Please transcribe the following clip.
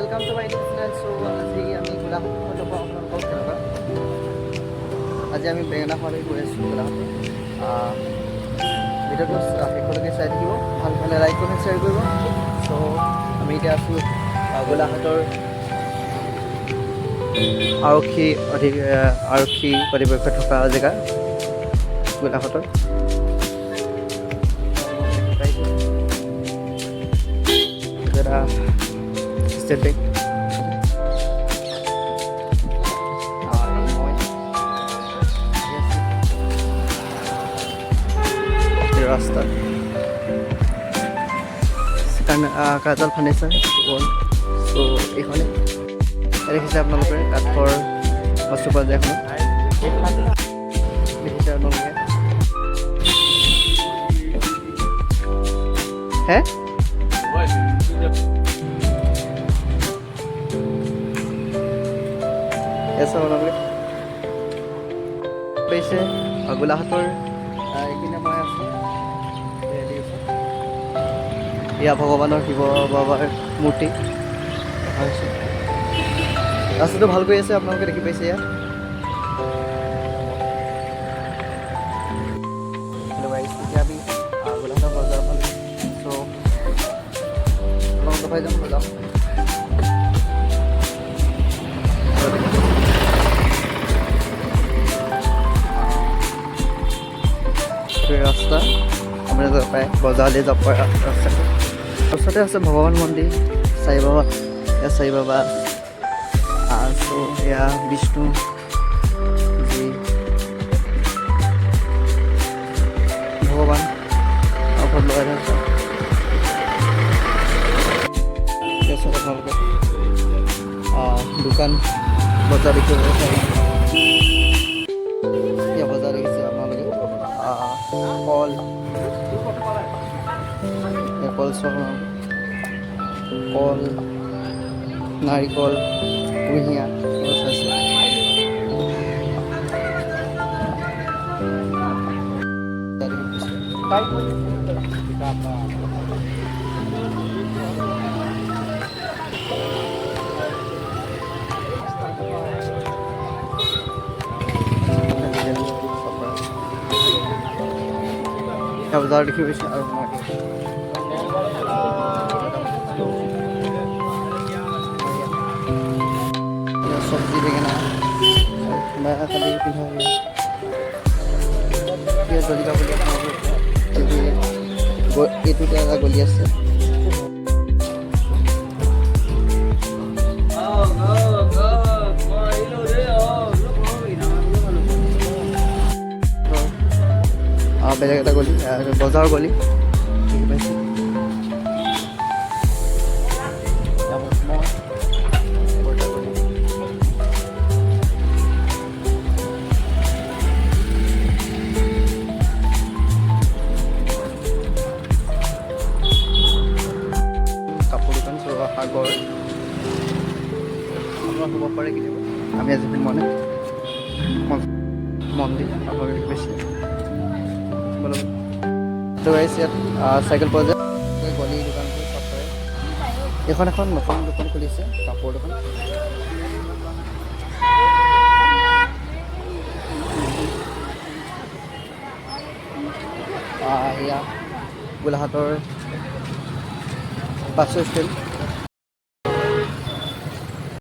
Welcome to my channel. So আজি আমি গোলাঘাট যাব আপোনালোকক কেনেকুৱা আজি আমি বেঙেনাখোৱালৈ গৈ আছোঁ গোলাঘাট। ভিডিঅ'টো শেষলৈকে চাই থাকিব, ভাল পালে লাইক কৰি শ্বেয়াৰ কৰিব। চ' আমি এতিয়া আছোঁ গোলাঘাটৰ আৰক্ষী কৰ্তৃপক্ষ থকা জেগা গোলাঘাটৰ। ষ্টেট বেংক ৰাস্তা কাজল ফাৰ্ণিচাৰ ৱৰ্ল্ড। চ' এইখনে দেখিছে আপোনালোকে কাঠৰ বস্তু পোৱা যায় এখনত, দেখিছে আপোনালোকে। হে পাইছে গোলাঘাটৰ এইখিনি মই আছোঁ। এয়া ভগৱানৰ শিৱ বাবাৰ মূৰ্তি হৈছে। ৰাস্তাটো ভাল কৰি আছে, আপোনালোকে দেখি পাইছে। এয়া এতিয়া আমি গোলাঘাটৰ বজাৰখন চ' আপোনালোকে পাই যাম বজাৰ। ৰাস্তা আপুনি যাব পাৰে, বজাৰলৈ যাব পাৰে ৰাস্তাটো। ওচৰতে আছে ভগৱান মন্দিৰ, সাই বাবা। এয়া সাই বাবা চ' এয়া বিষ্ণু যি ভগৱান ওপৰত লগাই থৈছে। আপোনালোকে দোকান বজাৰ দেখিব পাৰে। এয়া বজাৰ দেখিছে আপোনালোকে, কল চল, কল, নাৰিকল, কুঁহিয়াৰ চাইছে। বজাৰ দেখি পাইছে আৰু চব্জি বেঙেনা খালি পিন্ধা জলিকা বুলি এইটোতে এটা গলি আছে। বেলেগ এটা গলি, বজাৰ গলি দেখি পাইছে। কাপোৰ দোকান সাগৰ আপোনাৰ হ'ব পাৰে কেতিয়াবা। আমি আজি মন্দিৰ আপোনালোকে বেছি ইয়াত চাইকেল পোৱা যায়। গলি দোকানটো চব পাৰে। এখন নতুন দোকান খুলিছে, কাপোৰ দোকান। এয়া গোলাঘাটৰ বাছ ষ্টেণ্ড।